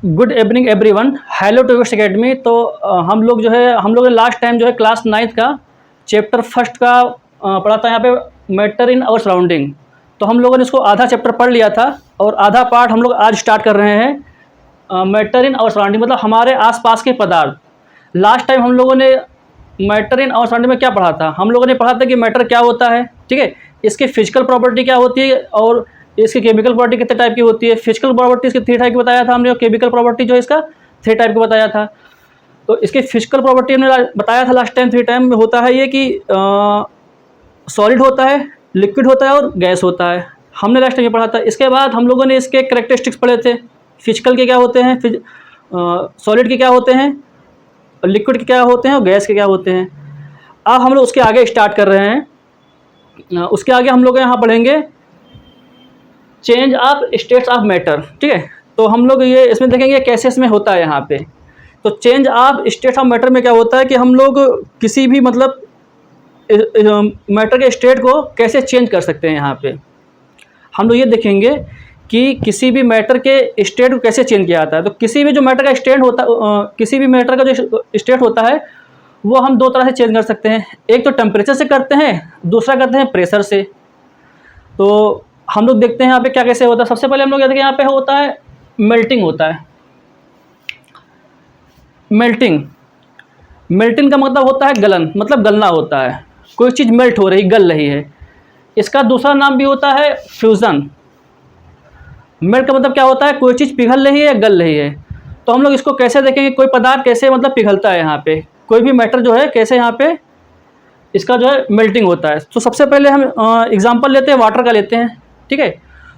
Good evening everyone, hello to West Academy. तो हम लोग जो है हम लोग ने लास्ट टाइम जो है क्लास 9th का चैप्टर फर्स्ट का पढ़ा था यहाँ पे मैटर इन आवर सराउंडिंग। तो हम लोगों ने इसको आधा चैप्टर पढ़ लिया था और आधा पार्ट हम लोग आज स्टार्ट कर रहे हैं। मैटर इन आवर सराउंडिंग मतलब हमारे आसपास के पदार्थ। लास्ट टाइम हम लोगों ने मैटर इन आवर सराउंडिंग में क्या पढ़ा था? हम लोगों ने पढ़ा था कि मैटर क्या होता है, ठीक है, इसकी फिजिकल प्रॉपर्टी क्या होती है और इसकी केमिकल प्रॉपर्टी कितने टाइप की होती है। फिजिकल प्रॉपर्टी इसकी 3 टाइप की बताया था हमने और केमिकल प्रॉपर्टी जो है इसका 3 टाइप की बताया था। तो इसकी फिजिकल प्रॉपर्टी हमने बताया था लास्ट टाइम 3 टाइम में होता है ये कि सॉलिड होता है, लिक्विड होता है और गैस होता है। हमने लास्ट टाइम ये पढ़ा था। इसके बाद हम लोगों ने इसके कैरेक्टरिस्टिक्स पढ़े थे। फिजिकल के क्या होते हैं, सॉलिड के क्या होते हैं, लिक्विड के क्या होते हैं और गैस के क्या होते हैं। अब हम लोग उसके आगे स्टार्ट कर रहे हैं। उसके आगे हम लोग यहाँ पढ़ेंगे change of states of matter, ठीक है। तो हम लोग ये इसमें देखेंगे कैसे इसमें होता है यहाँ पे। तो change of states of matter में क्या होता है कि हम लोग किसी भी मतलब मैटर के स्टेट को कैसे चेंज कर सकते हैं। यहाँ पे हम लोग ये देखेंगे कि किसी भी मैटर के स्टेट को कैसे चेंज किया जाता है। तो किसी भी जो मैटर का स्टेट होता किसी भी मैटर का जो स्टेट होता है वो हम 2 तरह से चेंज कर सकते हैं। एक तो टेम्परेचर से करते हैं, दूसरा करते हैं प्रेशर से। तो हम लोग देखते हैं यहाँ पे क्या कैसे होता है। सबसे पहले हम लोग यहाँ पे होता है मेल्टिंग होता है। मेल्टिंग का मतलब होता है गलन, मतलब गलना होता है। कोई चीज़ मेल्ट हो रही, गल रही है। इसका दूसरा नाम भी होता है फ्यूज़न। मेल्ट का मतलब क्या होता है, कोई चीज़ पिघल रही है या गल रही है। तो हम लोग इसको कैसे देखेंगे, कोई पदार्थ कैसे मतलब पिघलता है यहाँ पे, कोई भी मैटर जो है कैसे यहाँ पे इसका जो है मेल्टिंग होता है। तो सबसे पहले हम एग्जांपल लेते हैं, वाटर का लेते हैं, ठीक है।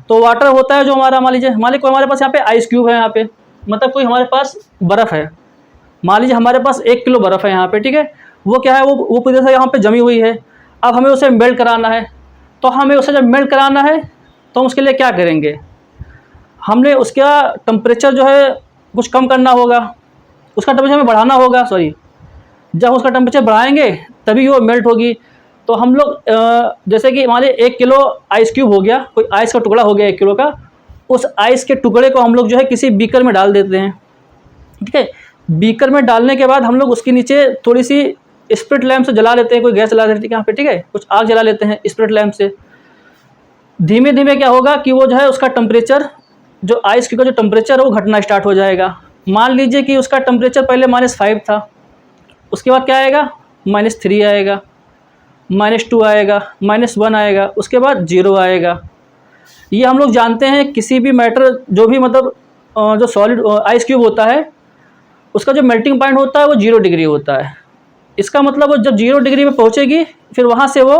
तो वाटर होता है जो हमारा, मान लीजिए हमारे पास यहाँ पे आइस क्यूब है। यहाँ पे मतलब कोई हमारे पास बर्फ़ है, मान लीजिए हमारे पास 1 किलो बर्फ़ है यहाँ पे, ठीक है। वो क्या है, वो पूरी तरह से यहाँ पे जमी हुई है। अब हमें उसे मेल्ट कराना है। तो हमें उसे जब मेल्ट कराना है तो हम उसके लिए क्या करेंगे, हमने उसका टेम्परेचर जो है कुछ कम करना होगा, उसका टेम्परेचर हमें बढ़ाना होगा। सॉरी, जब उसका टेम्परेचर बढ़ाएंगे तभी वो मेल्ट होगी। तो हम लोग जैसे कि मान लीजिए 1 किलो आइस क्यूब हो गया, कोई आइस का टुकड़ा हो गया 1 किलो का। उस आइस के टुकड़े को हम लोग जो है किसी बीकर में डाल देते हैं, ठीक है। बीकर में डालने के बाद हम लोग उसके नीचे थोड़ी सी स्प्रिट लैम्प से जला लेते हैं, कोई गैस जला देते हैं यहाँ पे, ठीक है, कुछ आग जला लेते हैं स्प्रिट लैम्प से। धीमे धीमे क्या होगा कि वो जो है उसका टेम्परेचर, जो आइस क्यूब का जो टेम्परेचर है वो घटना स्टार्ट हो जाएगा। मान लीजिए कि उसका टेम्परेचर पहले -5 था, उसके बाद क्या आएगा, -3 आएगा, -2 आएगा, -1 आएगा, उसके बाद 0 आएगा। ये हम लोग जानते हैं किसी भी मैटर जो भी मतलब जो सॉलिड आइस क्यूब होता है उसका जो मेल्टिंग पॉइंट होता है वो 0 डिग्री होता है। इसका मतलब वो जब 0 डिग्री में पहुँचेगी फिर वहाँ से वो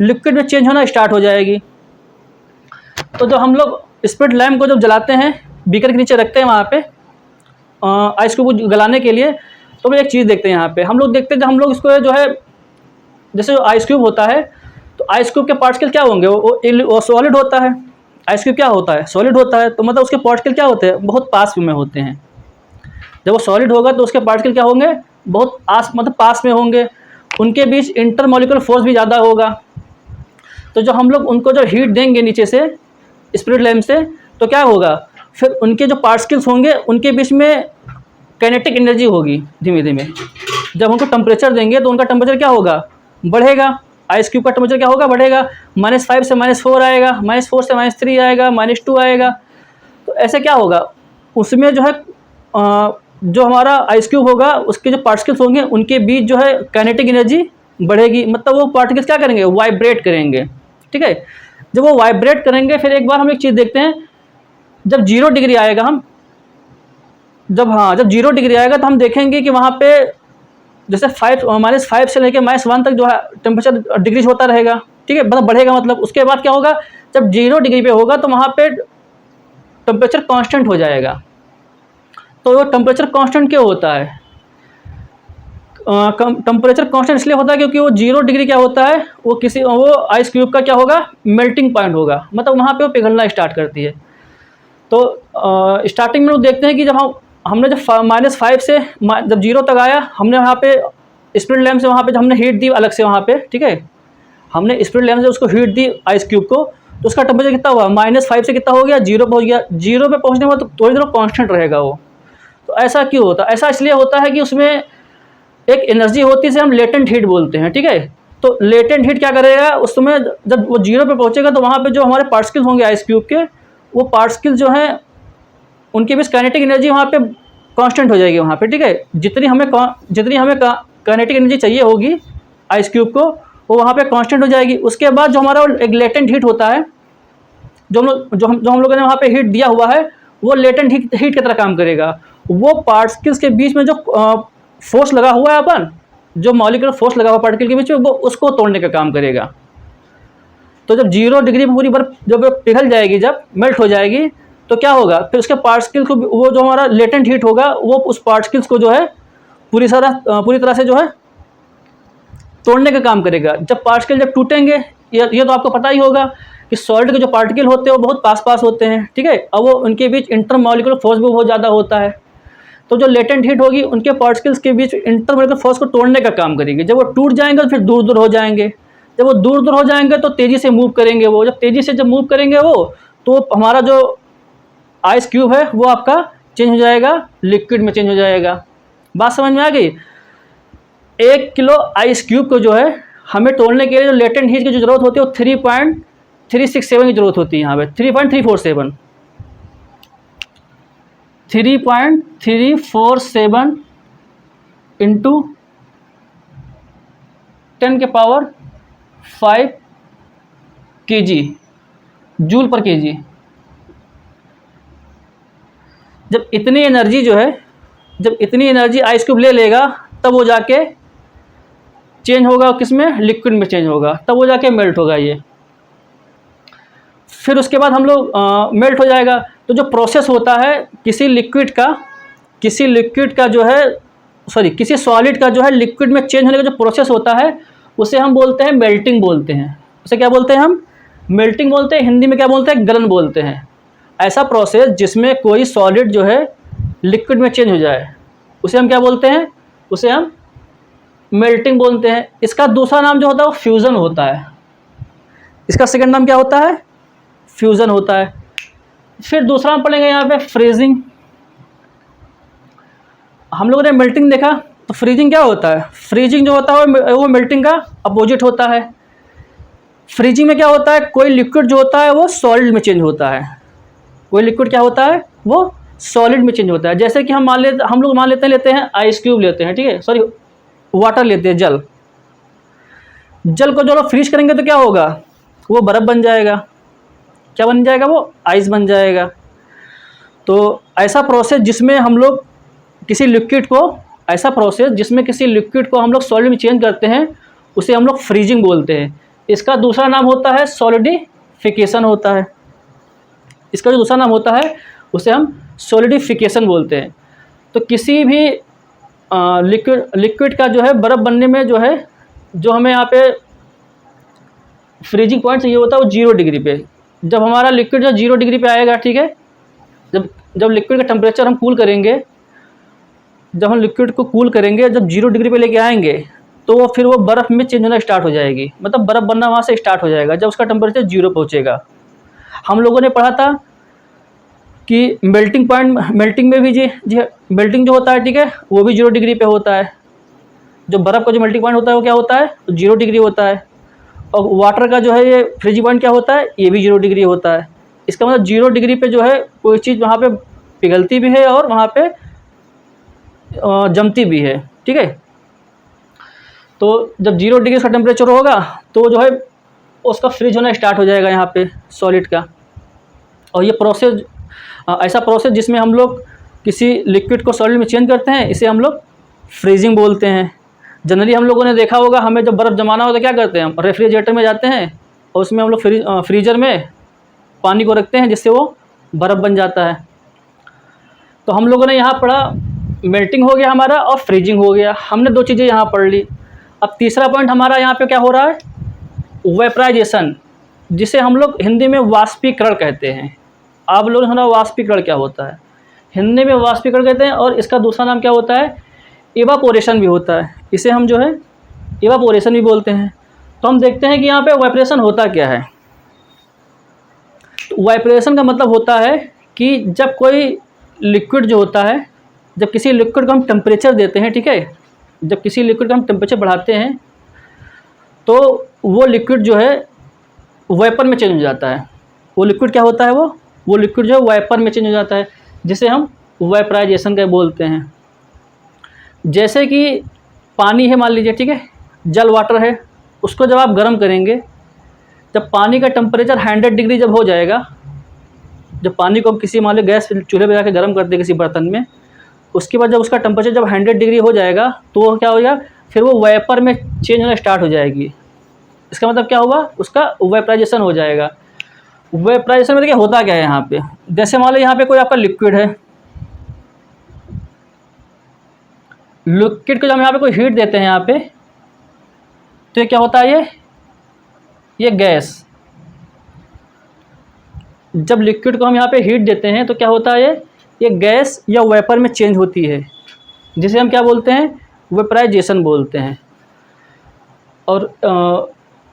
लिक्विड में चेंज होना स्टार्ट हो जाएगी। तो जो हम लोग स्प्रिट लैम्प को जब जलाते हैं, बीकर के नीचे रखते हैं वहाँ पे आइस क्यूब को गलाने के लिए, तो हम एक चीज़ देखते हैं यहाँ पे। हम लोग देखते हैं जब हम लोग इसको जो है, जैसे जो आइस क्यूब होता है तो आइस क्यूब के पार्टिकल क्या होंगे, वो सॉलिड होता है। आइस क्यूब क्या होता है, सॉलिड होता है। तो मतलब उसके पार्टिकल क्या होते हैं, बहुत पास में होते हैं। जब वो सॉलिड होगा तो उसके पार्टिकल क्या होंगे, बहुत मतलब पास में होंगे। उनके बीच इंटरमॉलिक्यूलर फोर्स भी ज़्यादा होगा। तो जो हम लोग उनको जो हीट देंगे नीचे से स्प्रिट लैम्प से, तो क्या होगा, फिर उनके जो पार्टिकल्स होंगे उनके बीच में काइनेटिक एनर्जी होगी। धीमे धीमे जब उनको टेम्परेचर देंगे तो उनका टेम्परेचर क्या होगा, बढ़ेगा। आइस क्यूब का टेम्परेचर क्या होगा, बढ़ेगा। -5 से -4 आएगा, -4 से -3 आएगा, -2 आएगा। तो ऐसे क्या होगा, उसमें जो है जो हमारा आइस क्यूब होगा उसके जो पार्टिकल्स होंगे उनके बीच जो है काइनेटिक एनर्जी बढ़ेगी। मतलब वो पार्टिकल्स क्या करेंगे, वाइब्रेट करेंगे, ठीक है। जब वो वाइब्रेट करेंगे फिर एक बार हम एक चीज़ देखते हैं, जब 0 डिग्री आएगा जब 0 डिग्री आएगा तो हम देखेंगे कि वहाँ पे जैसे -5 से लेकर -1 तक जो है टेम्परेचर डिक्रीज होता रहेगा, ठीक है, मतलब बढ़ेगा। मतलब उसके बाद क्या होगा, जब 0 डिग्री पे होगा तो वहाँ पे टेम्परेचर कांस्टेंट हो जाएगा। तो वो टेम्परेचर कांस्टेंट क्यों होता है, टेम्परेचर कांस्टेंट इसलिए होता है क्योंकि वो 0 डिग्री क्या होता है, वो आइस क्यूब का क्या होगा, मेल्टिंग पॉइंट होगा। मतलब वहाँ पे वो पिघलना स्टार्ट करती है। तो स्टार्टिंग में लोग देखते हैं कि जब हमने जब -5 से जब 0 तक आया, हमने वहाँ पे स्प्रिट लैम्प से वहाँ पे हमने हीट दी अलग से वहाँ पे, ठीक है। हमने स्प्रिट लैम्प से उसको हीट दी आइस क्यूब को, तो उसका टेम्परेचर कितना हुआ, -5 से कितना हो गया, 0 पे हो गया। 0 पे पहुँचने के बाद तो थोड़ी देर कांस्टेंट रहेगा वो, तो ऐसा क्यों होता है? ऐसा इसलिए होता है कि उसमें एक एनर्जी होती है जिसे हम लेटेंट हीट बोलते हैं, ठीक है। तो लेटेंट हीट क्या करेगा, उसमें जब वो जीरो पे पहुंचेगा तो वहाँ पे जो हमारे पार्टिकल्स होंगे आइस क्यूब के, वो पार्टिकल्स जो हैं उनके बीच काइनेटिक एनर्जी वहाँ पे कांस्टेंट हो जाएगी वहाँ पे, ठीक है। जितनी हमें काइनेटिक एनर्जी चाहिए होगी आइस क्यूब को, वो वहाँ पे कांस्टेंट हो जाएगी। उसके बाद जो हमारा एक लेटेंट हीट होता है, जो हम लोगों ने वहाँ पे हीट दिया हुआ है, वो लेटेंट हीट की तरह काम करेगा। वो पार्टिकल्स के बीच में जो फोर्स लगा हुआ है, अपन जो मॉलिक्यूलर फोर्स लगा हुआ पार्टिकल के बीच में, वो उसको तोड़ने का काम करेगा। तो जब 0 डिग्री में पूरी बर्फ जब पिघल जाएगी, जब मेल्ट हो जाएगी, तो क्या होगा, फिर उसके पार्टिकल्स को, वो जो हमारा लेटेंट हीट होगा, वो उस पार्टिकल्स को जो है पूरी तरह से जो है तोड़ने का काम करेगा। जब पार्टिकल जब टूटेंगे, ये तो आपको पता ही होगा कि सॉलिड के जो पार्टिकल होते हैं वो बहुत पास होते हैं, ठीक है। अब वो उनके बीच इंटरमॉलिक्यूलर फोर्स भी बहुत ज़्यादा होता है। तो जो लेटेंट हीट होगी उनके पार्टिकल्स के बीच इंटरमॉलिक्यूलर फोर्स को तोड़ने का काम करेगी। जब वो टूट जाएंगे तो फिर दूर हो जाएंगे। जब वो दूर हो जाएंगे तो तेज़ी से मूव करेंगे। वो जब तेज़ी से मूव करेंगे वो, तो हमारा जो आइस क्यूब है वो आपका चेंज हो जाएगा, लिक्विड में चेंज हो जाएगा। बात समझ में आ गई? 1 किलो आइस क्यूब को जो है हमें तोड़ने के लिए जो लेटेंट हीट की जो जरूरत होती है वो 3.367 की जरूरत होती है। यहाँ पे 3.347 इंटू 10⁵ kg, जूल पर kg। जब इतनी एनर्जी आइस क्यूब ले लेगा, तब वो जाके चेंज होगा किसमें, लिक्विड में चेंज होगा, तब वो जाके मेल्ट होगा ये। फिर उसके बाद हम लोग मेल्ट हो जाएगा। तो जो प्रोसेस होता है किसी सॉलिड का जो है लिक्विड में चेंज होने का जो प्रोसेस होता है, उसे हम बोलते हैं मेल्टिंग बोलते हैं। उसे क्या बोलते हैं हम? मेल्टिंग बोलते हैं। हिंदी में क्या बोलते हैं? गलन बोलते हैं। ऐसा प्रोसेस जिसमें कोई सॉलिड जो है लिक्विड में चेंज हो जाए, उसे हम क्या बोलते हैं? उसे हम मेल्टिंग बोलते हैं। इसका दूसरा नाम जो होता है वो फ्यूज़न होता है। इसका सेकंड नाम क्या होता है? फ्यूज़न होता है। फिर दूसरा हम पढ़ेंगे यहाँ पे फ्रीजिंग। हम लोगों ने मेल्टिंग देखा, तो फ्रीजिंग क्या होता है? फ्रीजिंग जो होता है वो मेल्टिंग का अपोजिट होता है। फ्रीजिंग में क्या होता है, कोई लिक्विड जो होता है वो सॉलिड में चेंज होता है। कोई लिक्विड क्या होता है, वो सॉलिड में चेंज होता है। जैसे कि हम लोग मान लेते हैं आइस क्यूब लेते हैं, ठीक है, सॉरी वाटर लेते हैं, जल को जो लोग फ्रीज करेंगे तो क्या होगा, वो बर्फ़ बन जाएगा। क्या बन जाएगा? वो आइस बन जाएगा। तो ऐसा प्रोसेस जिसमें किसी लिक्विड को हम लोग सॉलिड में चेंज करते हैं, उसे हम लोग फ्रीजिंग बोलते हैं। इसका दूसरा नाम होता है सॉलिडिफिकेशन होता है। इसका जो दूसरा नाम होता है उसे हम सॉलिडिफिकेशन बोलते हैं। तो किसी भी लिक्विड का जो है बर्फ़ बनने में जो हमें यहाँ पे फ्रीजिंग पॉइंट चाहिए होता है वो 0 डिग्री पे। जब हमारा लिक्विड जो 0 डिग्री पे आएगा, ठीक है, जब लिक्विड का टेम्परेचर हम कूल करेंगे, जब हम लिक्विड को कूल करेंगे, जब 0 डिग्री पे लेके आएंगे, तो फिर वो बर्फ़ में चेंज होना स्टार्ट हो जाएगी। मतलब बर्फ़ बनना वहाँ से स्टार्ट हो जाएगा जब उसका टेम्परेचर 0 पहुँचेगा। हम लोगों ने पढ़ा था कि मेल्टिंग में भी मेल्टिंग जो होता है, ठीक है, वो भी 0 डिग्री पे होता है। जो बर्फ़ का जो मेल्टिंग पॉइंट होता है वो क्या होता है, 0 डिग्री होता है। और वाटर का जो है ये फ्रीजिंग पॉइंट क्या होता है, ये भी 0 डिग्री होता है। इसका मतलब 0 डिग्री पे जो है कोई चीज़ वहाँ पे पिघलती भी है और वहाँ पे जमती भी है, ठीक है। तो जब 0 डिग्री का टेम्परेचर होगा तो जो है उसका फ्रीज होना स्टार्ट हो जाएगा यहाँ पे सॉलिड का। और ये प्रोसेस ऐसा प्रोसेस जिसमें हम लोग किसी लिक्विड को सॉलिड में चेंज करते हैं, इसे हम लोग फ्रीजिंग बोलते हैं। जनरली हम लोगों ने देखा होगा, हमें जब बर्फ़ जमाना हो तो क्या करते हैं, हम रेफ्रिजरेटर में जाते हैं और उसमें हम लोग फ्रीजर में पानी को रखते हैं जिससे वो बर्फ़ बन जाता है। तो हम लोगों ने यहाँ पढ़ा मेल्टिंग हो गया हमारा और फ्रीजिंग हो गया। हमने 2 चीज़ें यहाँ पढ़ ली। अब तीसरा पॉइंट हमारा यहाँ पे क्या हो रहा है, वेपराइजेशन, जिसे हम लोग हिंदी में वाष्पीकरण कहते हैं। आप लोगों ने सुना वाष्पीकरण क्या होता है? हिंदी में वाष्पीकरण कहते हैं। और इसका दूसरा नाम क्या होता है, इवापोरेशन भी होता है। इसे हम जो है इवापोरेशन भी बोलते हैं। तो हम देखते हैं कि यहाँ पे वाइब्रेशन होता क्या है। तो वाइब्रेशन का मतलब होता है कि जब कोई लिक्विड जो होता है जब किसी लिक्विड को हम टेम्परेचर देते हैं, ठीक है, जब किसी लिक्विड का हम टेम्परेचर बढ़ाते हैं तो वो लिक्विड जो है वेपर में चेंज हो जाता है। वो लिक्विड क्या होता है, वो लिक्विड जो है वेपर में चेंज हो जाता है, जिसे हम वेपराइजेशन का बोलते हैं। जैसे कि पानी है मान लीजिए, ठीक है, जल वाटर है, उसको जब आप गर्म करेंगे, जब पानी का टेम्परेचर 100 डिग्री जब हो जाएगा, जब पानी को हम किसी मान लीजिए गैस चूल्हे पे जाके गर्म करते हैं किसी बर्तन में, उसके बाद जब उसका टेम्परेचर जब 100 डिग्री हो जाएगा तो वो क्या हो जाएगा, फिर वो वेपर में चेंज होना स्टार्ट हो जाएगी। इसका मतलब क्या हुआ, उसका वेपराइजेशन हो जाएगा। वेपराइजेशन में क्या होता क्या है यहाँ पे, जैसे मान लो यहाँ पे कोई आपका लिक्विड है, लिक्विड को जब हम यहाँ पे कोई हीट देते हैं यहाँ पे, तो ये क्या होता है, ये गैस। जब लिक्विड को हम यहाँ पे हीट देते हैं तो क्या होता है, ये गैस या वेपर में चेंज होती है, जिसे हम क्या बोलते हैं, वेपराइजेशन बोलते हैं। और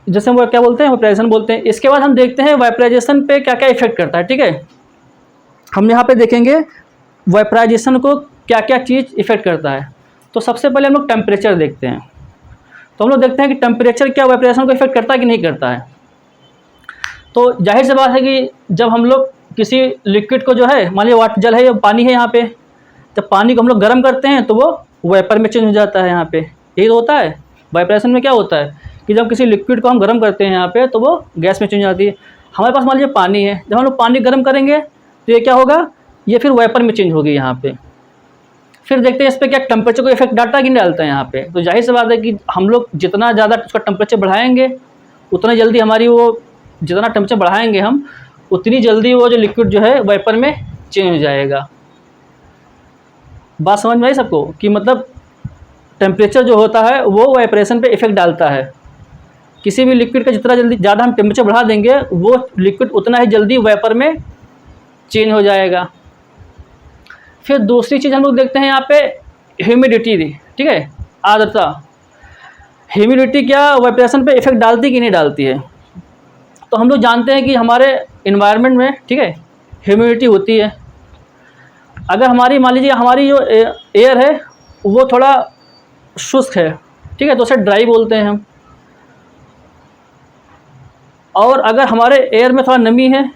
जैसे हम क्या बोलते हैं, वेपराइजेशन बोलते हैं। इसके बाद हम देखते हैं वेपराइजेशन पे क्या क्या इफेक्ट करता है, ठीक है। हम यहाँ पे देखेंगे वेपराइजेशन को क्या क्या चीज़ इफेक्ट करता है। तो सबसे पहले हम लोग टेम्परेचर देखते हैं। तो हम लोग देखते हैं कि टेम्परेचर क्या वेपराइजेशन को इफेक्ट करता है कि नहीं करता है। तो जाहिर सी बात है कि जब हम लोग किसी लिक्विड को जो है, मान लीजिए वाटर जल है या पानी है यहाँ पे, जब पानी को हम लोग गर्म करते हैं तो वो वेपर में चेंज हो जाता है। यहाँ पे यही तो होता है। वाइब्रेशन में क्या होता है कि जब किसी लिक्विड को हम गर्म करते हैं यहाँ पे, तो वो गैस में चेंज हो जाती है। हमारे पास मान लीजिए पानी है, जब हम लोग पानी गर्म करेंगे तो ये क्या होगा, ये फिर वेपर में चेंज होगी यहाँ पे। फिर देखते हैं इस पर क्या टेम्परेचर को इफेक्ट डालता है कि नहीं डालता है यहाँ पे। तो जाहिर सी बात है कि हम लोग जितना ज़्यादा उसका टेम्परेचर बढ़ाएंगे, उतना जल्दी हमारी वो, जितना टेम्परेचर बढ़ाएंगे हम, उतनी जल्दी वो जो लिक्विड जो है वेपर में चेंज हो जाएगा। बात समझ में आई सबको कि मतलब टेम्परेचर जो होता है वो वाइब्रेशन पे इफेक्ट डालता है। किसी भी लिक्विड का जितना जल्दी ज़्यादा हम टेम्परेचर बढ़ा देंगे, वो लिक्विड उतना ही जल्दी वेपर में चेंज हो जाएगा। फिर दूसरी चीज़ हम लोग देखते हैं यहाँ पे ह्यूमिडिटी, ठीक है, आर्द्रता। ह्यूमिडिटी क्या वाइब्रेशन पे इफेक्ट डालती कि नहीं डालती है। तो हम लोग जानते हैं कि हमारे इन्वायरमेंट में, ठीक है, ह्यूमिडिटी होती है। अगर हमारी मान लीजिए हमारी जो एयर है वो थोड़ा शुष्क है, ठीक है, तो उसे ड्राई बोलते हैं हम। और अगर हमारे एयर में थोड़ा नमी है,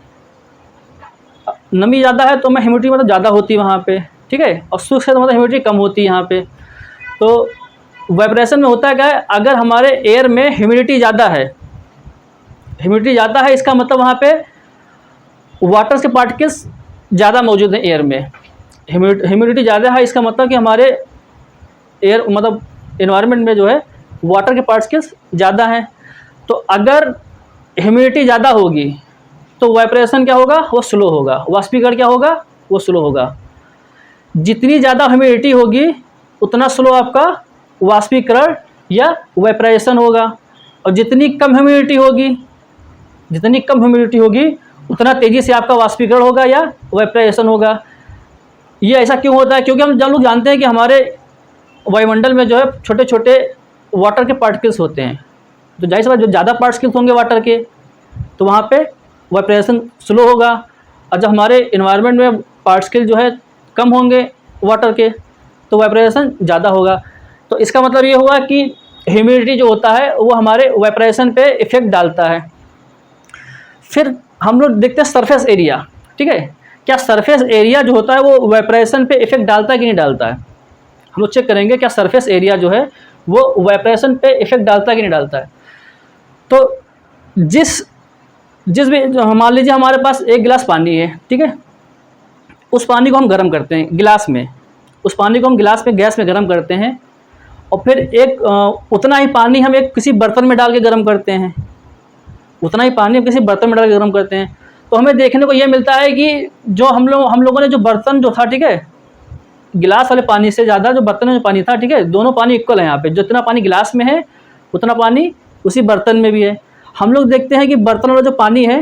नमी ज़्यादा है तो मैं ह्यूमिडिटी मतलब ज़्यादा होती है वहाँ पे, ठीक है, और शुष्क है तो मतलब ह्यूमिडिटी कम होती है यहाँ पे। तो वाइब्रेशन में होता है क्या है, अगर हमारे एयर में ह्यूमिडिटी ज़्यादा है, इसका मतलब वहाँ पे वाटर के पार्टिकल्स ज़्यादा मौजूद हैं एयर में। ह्यूमिडिटी ज़्यादा है, इसका मतलब कि हमारे एयर मतलब एनवायरनमेंट में जो है वाटर के पार्टिकल्स ज़्यादा हैं। तो अगर ह्यूमिडिटी ज़्यादा होगी तो वाइब्रेशन क्या होगा, वो स्लो होगा, वाष्पीकरण क्या होगा, वो स्लो होगा। जितनी ज़्यादा ह्यूमिडिटी होगी उतना स्लो आपका वाष्पीकरण या वाइब्रेशन होगा, और जितनी कम ह्यूमिडिटी होगी उतना तेज़ी से आपका वाष्पीकरण होगा या वाइब्रेशन होगा। ये ऐसा क्यों होता है, क्योंकि हम जब लोग जानते हैं कि हमारे वायुमंडल में जो है छोटे छोटे वाटर के पार्टिकल्स होते हैं। तो जाहिर सी बात, जो ज़्यादा पार्टिकल्स होंगे वाटर के तो वहाँ पे वाइब्रेशन स्लो होगा, और जब हमारे इन्वायरमेंट में पार्टिकल जो है कम होंगे वाटर के तो वाइब्रेशन ज़्यादा होगा। तो इसका मतलब ये हुआ कि ह्यूमिडिटी जो होता है वो हमारे वाइब्रेशन पे इफेक्ट डालता है। फिर हम लोग देखते हैं सरफेस एरिया, ठीक है, क्या सरफेस एरिया जो होता है वो वाइब्रेशन पे इफेक्ट डालता है कि नहीं डालता है। हम लोग चेक करेंगे क्या सरफेस एरिया जो है वो वाइब्रेशन पे इफेक्ट डालता है कि नहीं डालता है। तो जिस भी मान लीजिए हमारे पास एक गिलास पानी है, ठीक है, उस पानी को हम गर्म करते हैं गिलास में, उस पानी को हम गिलास में गैस में गर्म करते हैं, और फिर एक उतना ही पानी हम एक किसी बर्तन में डाल के गर्म करते हैं, उतना ही पानी हम किसी बर्तन में डाल के गर्म करते हैं। तो हमें देखने को ये मिलता है कि जो हम लोगों ने जो बर्तन जो था, ठीक है, गिलास वाले पानी से ज़्यादा जो बर्तन में जो पानी था, ठीक है, दोनों पानी इक्वल है यहाँ पे। जितना पानी गिलास में है उतना पानी उसी बर्तन में भी है। हम लोग देखते हैं कि बर्तन वाला जो पानी है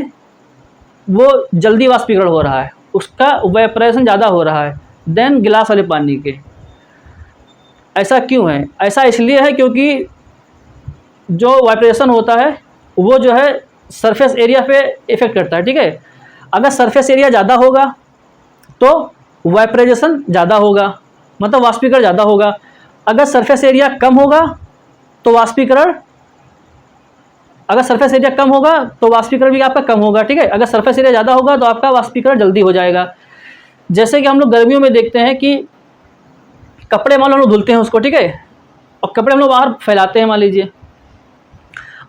वो जल्दी वाष्पीकरण हो रहा है, उसका वेपरेशन ज़्यादा हो रहा है देन गिलास वाले पानी के। ऐसा क्यों है, ऐसा इसलिए है क्योंकि जो वाइब्रेशन होता है वो जो है सरफेस एरिया पे इफेक्ट करता है, ठीक है। अगर सरफेस एरिया ज़्यादा होगा तो वाइब्रेशन ज़्यादा होगा, मतलब वाष्पीकरण ज़्यादा होगा। अगर सरफेस एरिया कम होगा तो वाष्पीकरण भी आपका कम होगा, ठीक है। अगर सरफेस एरिया ज़्यादा होगा तो आपका वाष्पीकरण जल्दी हो जाएगा। जैसे कि हम लोग गर्मियों में देखते हैं कि कपड़े मान लो हम लोग धुलते हैं उसको, ठीक है, और कपड़े हम लोग बाहर फैलाते हैं मान लीजिए।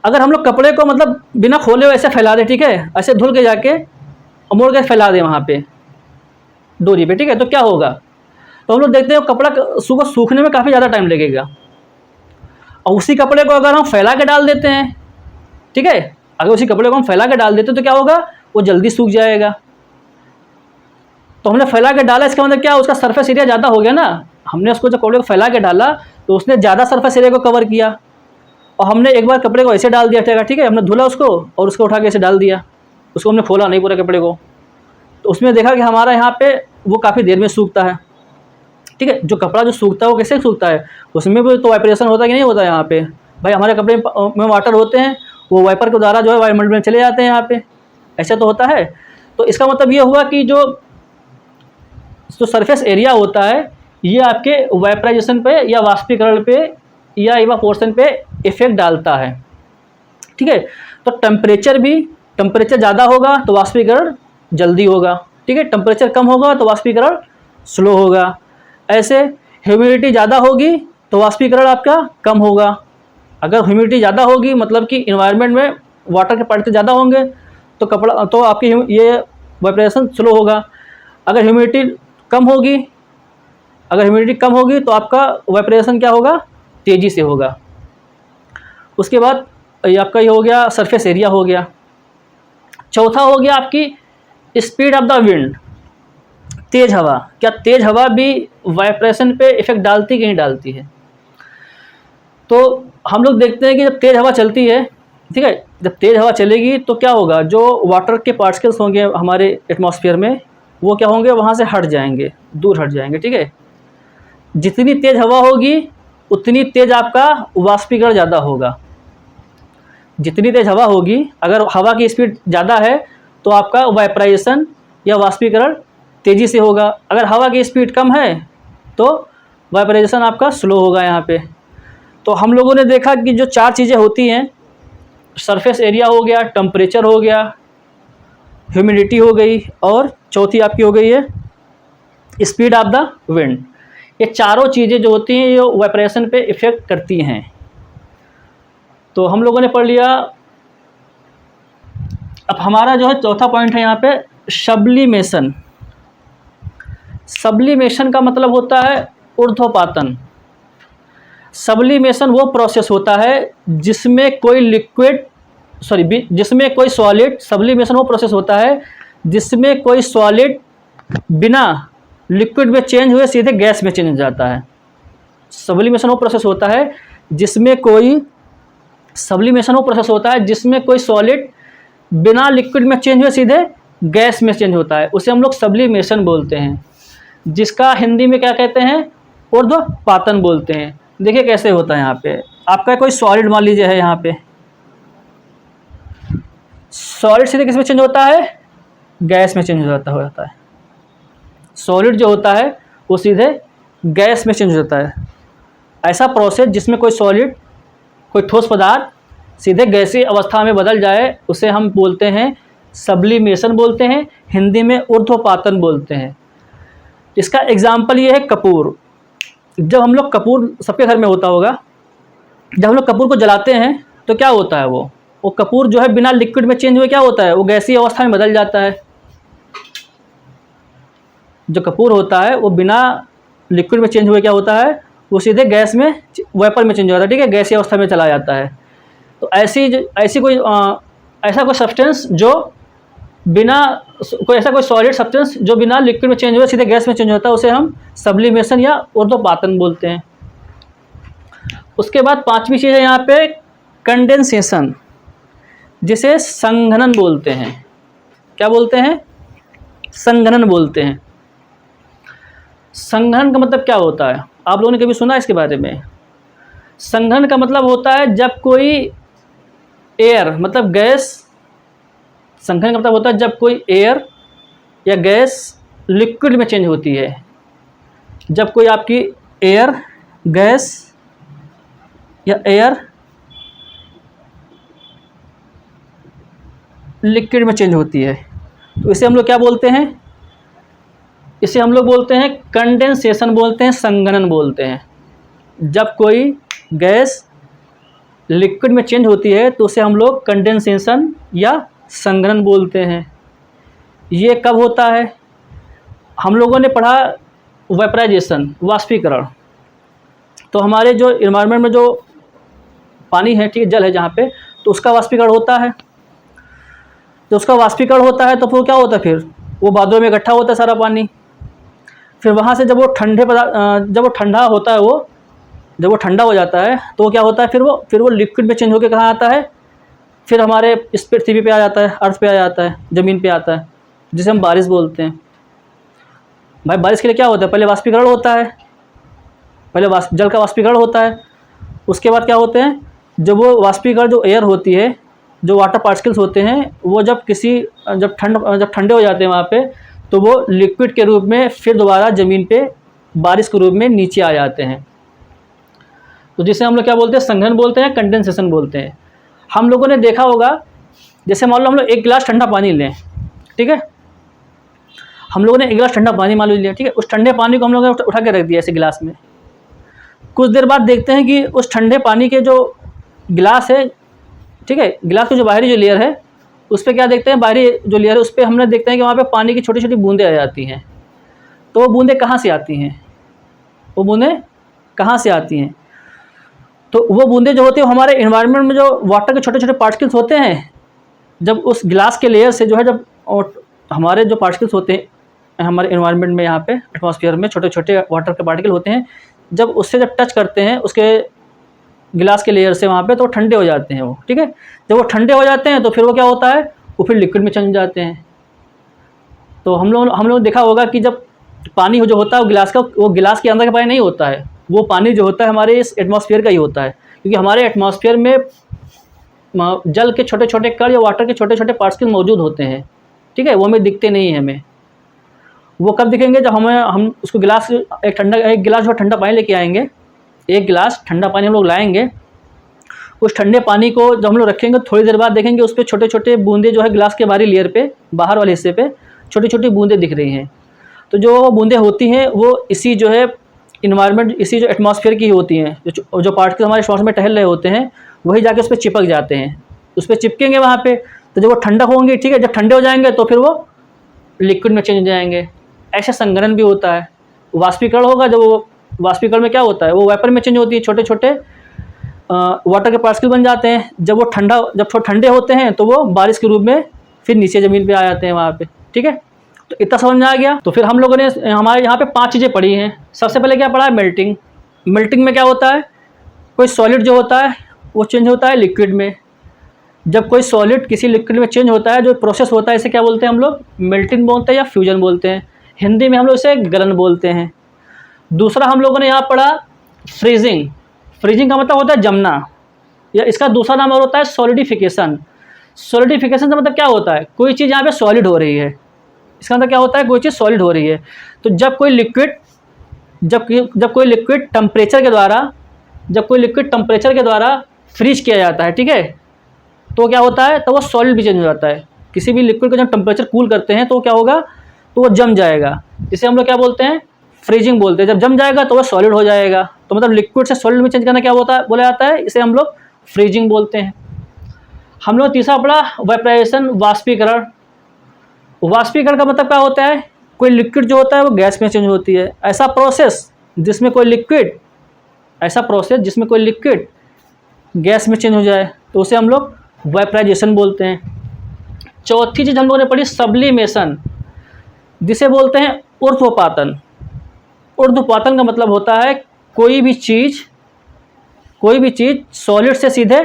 अगर हम लोग कपड़े को मतलब बिना खोले हुए ऐसे फैला दें, ठीक है, ऐसे धुल के जाके और मोड़ के फैला दें वहाँ पे डोरी पे, ठीक है, तो क्या होगा, तो हम लोग देखते हैं कपड़ा सूखने में काफ़ी ज़्यादा टाइम लगेगा। और उसी कपड़े को अगर हम फैला के डाल देते हैं, ठीक है, अगर उसी कपड़े को हम फैला के डाल देते हैं तो क्या होगा, वो जल्दी सूख जाएगा। तो हमने फैला के डाला, इसका मतलब क्या, उसका सरफेस एरिया ज़्यादा हो गया ना। हमने उसको जब कपड़े को फैला के डाला तो उसने ज़्यादा सरफेस एरिया को कवर किया। और हमने एक बार कपड़े को ऐसे डाल दिया, ठीक है, हमने धुला उसको और उसको उठा के ऐसे डाल दिया, उसको हमने खोला नहीं पूरे कपड़े को, तो उसमें देखा कि हमारा यहाँ पे वो काफ़ी देर में सूखता है, ठीक है। जो कपड़ा जो सूखता है वो कैसे सूखता है, उसमें भी तो वाइब्रेशन होता है कि नहीं होता है। यहाँ पे भाई हमारे कपड़े में वाटर होते हैं, वो वाइपर के द्वारा जो है वायुमंडल में चले जाते हैं यहाँ पे, ऐसा तो होता है। तो इसका मतलब ये हुआ कि जो सरफेस एरिया होता है ये आपके वाइपराइजेशन पे या वाष्पीकरण पे या इवापोरेशन पे इफेक्ट डालता है, ठीक है। तो टेम्परेचर ज़्यादा होगा तो वाष्पीकरण जल्दी होगा, ठीक है। टेम्परेचर कम होगा तो वाष्पीकरण स्लो होगा। ऐसे ह्यूमिडिटी ज़्यादा होगी तो वाष्पीकरण आपका कम होगा। अगर ह्यूमिडिटी ज़्यादा होगी मतलब कि इन्वायरमेंट में वाटर के पार्टिकल ज़्यादा होंगे तो आपकी ये वाइब्रेशन स्लो होगा। अगर ह्यूमिडिटी कम होगी तो आपका वाइब्रेशन क्या होगा, तेज़ी से होगा। उसके बाद ये आपका ये हो गया सरफेस एरिया हो गया। चौथा हो गया आपकी स्पीड ऑफ द विंड, तेज़ हवा। क्या तेज़ हवा भी वाइब्रेशन पे इफेक्ट डालती कि नहीं डालती है। तो हम लोग देखते हैं कि जब तेज़ हवा चलती है, ठीक है, जब तेज़ हवा चलेगी तो क्या होगा, जो वाटर के पार्टिकल्स होंगे हमारे एटमॉस्फेयर में वो क्या होंगे, वहाँ से हट जाएंगे, दूर हट जाएंगे, ठीक है। जितनी तेज़ हवा होगी उतनी तेज़ आपका वाष्पीकरण ज़्यादा होगा। जितनी तेज़ हवा होगी, अगर हवा की स्पीड ज़्यादा है तो आपका वाइपराइजेशन या वाष्पीकरण तेज़ी से होगा। अगर हवा की स्पीड कम है तो वाइपराइजेशन आपका स्लो होगा यहाँ पे। तो हम लोगों ने देखा कि जो 4 चीज़ें होती हैं, सरफेस एरिया हो गया, टेम्परेचर हो गया, ह्यूमिडिटी हो गई और चौथी आपकी हो गई है स्पीड ऑफ द विंड। ये चारों चीज़ें जो होती हैं ये वाइब्रेशन पे इफ़ेक्ट करती हैं। तो हम लोगों ने पढ़ लिया। अब हमारा जो है चौथा पॉइंट है यहाँ पे सब्लिमेशन। सब्लिमेशन का मतलब होता है ऊर्ध्वपातन। सब्लिमेशन वो प्रोसेस होता है जिसमें कोई सॉलिड, सब्लिमेशन वो प्रोसेस होता है जिसमें कोई सॉलिड बिना लिक्विड में चेंज हुए सीधे गैस में चेंज हो जाता है। सब्लिमेशन वो प्रोसेस होता है जिसमें कोई सॉलिड बिना लिक्विड में चेंज हुए सीधे गैस में चेंज होता है, उसे हम लोग सब्लिमेशन बोलते हैं, जिसका हिंदी में क्या कहते हैं, ऊर्ध्वपातन बोलते हैं। देखिए कैसे होता है। यहाँ पे आपका कोई सॉलिड मान लीजिए है, यहाँ पे सॉलिड सीधे किस में चेंज होता है, गैस में चेंज हो जाता है। सॉलिड जो होता है वो सीधे गैस में चेंज हो जाता है। ऐसा प्रोसेस जिसमें कोई ठोस पदार्थ सीधे गैसीय अवस्था में बदल जाए उसे हम बोलते हैं सब्लिमेशन बोलते हैं, हिंदी में ऊर्ध्वपातन बोलते हैं। इसका एग्जाम्पल ये है कपूर। जब हम लोग कपूर, सबके घर में होता होगा, जब हम लोग कपूर को जलाते हैं तो क्या होता है, वो कपूर जो है बिना लिक्विड में चेंज हुए क्या होता है, वो गैसीय अवस्था में बदल जाता है। जो कपूर होता है वो बिना लिक्विड में चेंज हुए क्या होता है, वो सीधे गैस में, वेपर में चेंज हो जाता है, ठीक है, गैसीय अवस्था में चला जाता है। तो ऐसा कोई सब्सटेंस जो ऐसा कोई सॉलिड सब्सटेंस जो बिना लिक्विड में चेंज हुए सीधे गैस में चेंज होता है उसे हम सब्लिमेशन या ऊर्ध्वपातन बोलते हैं। उसके बाद 5वीं चीज़ है यहाँ पे कंडेंसेशन, जिसे संघनन बोलते हैं। क्या बोलते हैं, संघनन बोलते हैं। संघनन का मतलब क्या होता है, आप लोगों ने कभी सुना इसके बारे में। संघनन का मतलब होता है जब कोई एयर मतलब गैस, संघनन का मतलब होता है जब कोई एयर या गैस लिक्विड में चेंज होती है, जब कोई आपकी एयर गैस या एयर लिक्विड में चेंज होती है, तो इसे हम लोग क्या बोलते हैं? इसे हम लोग बोलते हैं कंडेंसेशन बोलते हैं, संघनन बोलते हैं। जब कोई गैस लिक्विड में चेंज होती है तो उसे हम लोग कंडेंसेशन या संघनन बोलते हैं। ये कब होता है? हम लोगों ने पढ़ा वेपराइजेशन, वाष्पीकरण। तो हमारे जो इन्वायरमेंट में जो पानी है, ठीक है, जल है जहाँ पे, तो उसका वाष्पीकरण होता है। तो उसका वाष्पीकरण होता है तो फिर क्या होता है? फिर वो बादलों में इकट्ठा होता है सारा पानी। फिर वहाँ से जब वो जब वो ठंडा होता है, जब वो ठंडा हो जाता है तो क्या होता है? फिर वो लिक्विड में चेंज होकर कहाँ आता है? फिर हमारे इस पृथ्वी पे आ जाता है, अर्थ पे आ जाता है, ज़मीन पे आता है, जिसे हम बारिश बोलते हैं। भाई बारिश के लिए क्या होता है? पहले वाष्पीकरण होता है, पहले जल का वाष्पीकरण होता है। उसके बाद क्या होते हैं? जब वो वाष्पीकरण जो एयर होती है, जो वाटर पार्टिकल्स होते हैं, वो जब ठंडे हो जाते हैं वहाँ पे, तो वो लिक्विड के रूप में फिर दोबारा ज़मीन पे बारिश के रूप में नीचे आ जाते हैं। तो जिसे हम लोग क्या बोलते हैं? संघनन बोलते हैं, कंडेंसेशन बोलते हैं। हम लोगों ने देखा होगा, जैसे मान लो हम लोग एक गिलास ठंडा पानी लें, ठीक है, हम लोगों ने एक गिलास ठंडा पानी मान लिया, ठीक है, उस ठंडे पानी को हम लोगों ने उठा के रख दिया ऐसे गिलास में। कुछ देर बाद देखते हैं कि उस ठंडे पानी के जो गिलास है, ठीक है, गिलास की जो बाहरी जो लेयर है, उस पर क्या देखते हैं? बाहरी जो लेयर है उस पर हमने देखते हैं कि वहाँ पे पानी की छोटी छोटी बूंदें आ जाती हैं। तो वो बूंदें कहाँ से आती हैं? वो बूंदें कहाँ से आती हैं? तो वो बूंदें जो होती है हमारे इन्वायरमेंट में जो वाटर के छोटे छोटे पार्टिकल्स होते हैं, जब उस गिलास के लेयर से जो है, जब और हमारे जो पार्टिकल्स होते हैं हमारे इन्वायरमेंट में, यहाँ पे एटमॉस्फेयर में छोटे छोटे वाटर के पार्टिकल होते हैं, जब उससे जब टच करते हैं उसके गिलास के लेयर से वहाँ पे, तो ठंडे हो जाते हैं वो, ठीक है। जब वो ठंडे हो जाते हैं तो फिर वो क्या होता है? वो फिर लिक्विड में चेंज जाते हैं। तो हम लोग देखा होगा कि जब पानी जो होता है वो गिलास के अंदर का पानी नहीं होता है, वो पानी जो होता है हमारे इस एटमॉस्फेयर का ही होता है, क्योंकि हमारे एटमॉस्फेयर में जल के छोटे छोटे कण या वाटर के छोटे छोटे पार्टिकल मौजूद होते हैं, ठीक है, वो हमें दिखते नहीं हैं। हमें वो कब दिखेंगे? जब हम उसको एक गिलास जो ठंडा पानी लेके आएंगे, एक गिलास ठंडा पानी हम लोग लाएंगे, उस ठंडे पानी को जब हम लोग रखेंगे, थोड़ी देर बाद देखेंगे उस पर छोटे छोटे बूंदे जो है गिलास के बाहरी लेयर पे, बाहर वाले हिस्से पे छोटी छोटी बूंदें दिख रही हैं। तो जो बूंदें होती हैं वो इसी जो है इन्वायरमेंट, इसी जो एटमॉस्फेयर की होती हैं। जो पार्टिकल हमारे श्वास में टहल रहे होते हैं वही जाके उस पर चिपक जाते हैं, उस पर चिपकेंगे वहाँ पे। तो जब वो ठंडा होंगे, ठीक है, जब ठंडे हो जाएंगे तो फिर वो लिक्विड में चेंज हो जाएंगे। ऐसे संघनन भी होता है। वाष्पीकरण होगा, जब वो वाष्पीकरण में क्या होता है? वो वेपर में चेंज होती है, छोटे छोटे वाटर के पार्टिकल बन जाते हैं। जब थोड़ा ठंडे होते हैं तो वो बारिश के रूप में फिर नीचे ज़मीन पे आ जाते हैं वहाँ पे, ठीक है। तो इतना समझ में आ गया। तो फिर हम लोगों ने हमारे यहाँ पे 5 चीज़ें पढ़ी हैं। सबसे पहले क्या पढ़ा है? मेल्टिंग। मेल्टिंग में क्या होता है? कोई सॉलिड जो होता है वो चेंज होता है लिक्विड में। जब कोई सॉलिड किसी लिक्विड में चेंज होता है, जो प्रोसेस होता है, इसे क्या बोलते हैं हम लोग? मेल्टिंग बोलते हैं या फ्यूजन बोलते हैं। हिंदी में हम लोग इसे गलन बोलते हैं। दूसरा हम लोगों ने यहाँ पढ़ा फ्रीजिंग। फ्रीजिंग का मतलब होता है जमना, या इसका दूसरा नाम और होता है सॉलिडिफिकेशन। सॉलिडिफिकेशन का मतलब क्या होता है? कोई चीज़ यहाँ पे सॉलिड हो रही है, इसका मतलब क्या होता है? कोई चीज़ सॉलिड हो रही है। तो जब कोई लिक्विड टेम्परेचर के द्वारा फ्रीज किया जाता है, ठीक है, तो क्या होता है? तो वो सॉलिड भी चेंज हो जाता है। किसी भी लिक्विड को जब टेम्परेचर कूल करते हैं तो क्या होगा? तो वो जम जाएगा। इसे हम लोग क्या बोलते हैं? फ्रीजिंग बोलते हैं। जब जम जाएगा तो वो सॉलिड हो जाएगा। तो मतलब लिक्विड से सॉलिड में चेंज करना क्या बोला जाता है? इसे हम लोग फ्रीजिंग बोलते हैं। हम लोग तीसरा पढ़ा वेपराइजेशन, वाष्पीकरण। वाष्पीकरण का मतलब क्या होता है? कोई लिक्विड जो होता है वो गैस में चेंज होती है। ऐसा प्रोसेस जिसमें कोई लिक्विड गैस में चेंज हो जाए तो उसे हम लोग वेपराइजेशन बोलते हैं। चौथी चीज़ हम लोगों ने पढ़ी सब्लिमेशन, जिसे बोलते हैं ऊर्ध्वपातन। ऊर्ध्वपातन का मतलब होता है कोई भी चीज़ सॉलिड से सीधे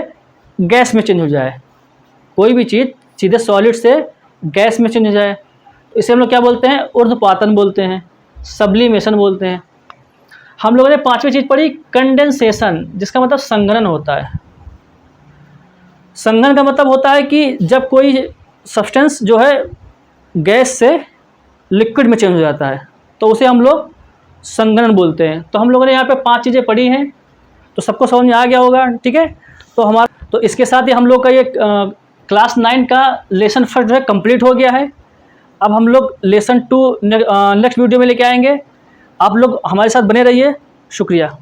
गैस में चेंज हो जाए। कोई भी चीज़ सीधे सॉलिड से गैस में चेंज हो जाए तो इसे हम लोग क्या बोलते हैं? ऊर्ध्वपातन बोलते हैं, सब्लिमेशन बोलते हैं। हम लोगों ने 5वीं चीज़ पढ़ी कंडेंसेशन, जिसका मतलब संघनन होता है। संघनन का मतलब होता है कि जब कोई सब्सटेंस जो है गैस से लिक्विड में चेंज हो जाता है तो उसे हम लोग संघनन बोलते हैं। तो हम लोगों ने यहाँ पे 5 चीज़ें पढ़ी हैं, तो सबको समझ में आ गया होगा, ठीक है। तो इसके साथ ही हम लोग का ये क्लास 9 का लेसन फर्स्ट जो है कंप्लीट हो गया है। अब हम लोग लेसन 2 नेक्स्ट वीडियो में लेके आएंगे। आप लोग हमारे साथ बने रहिए। शुक्रिया।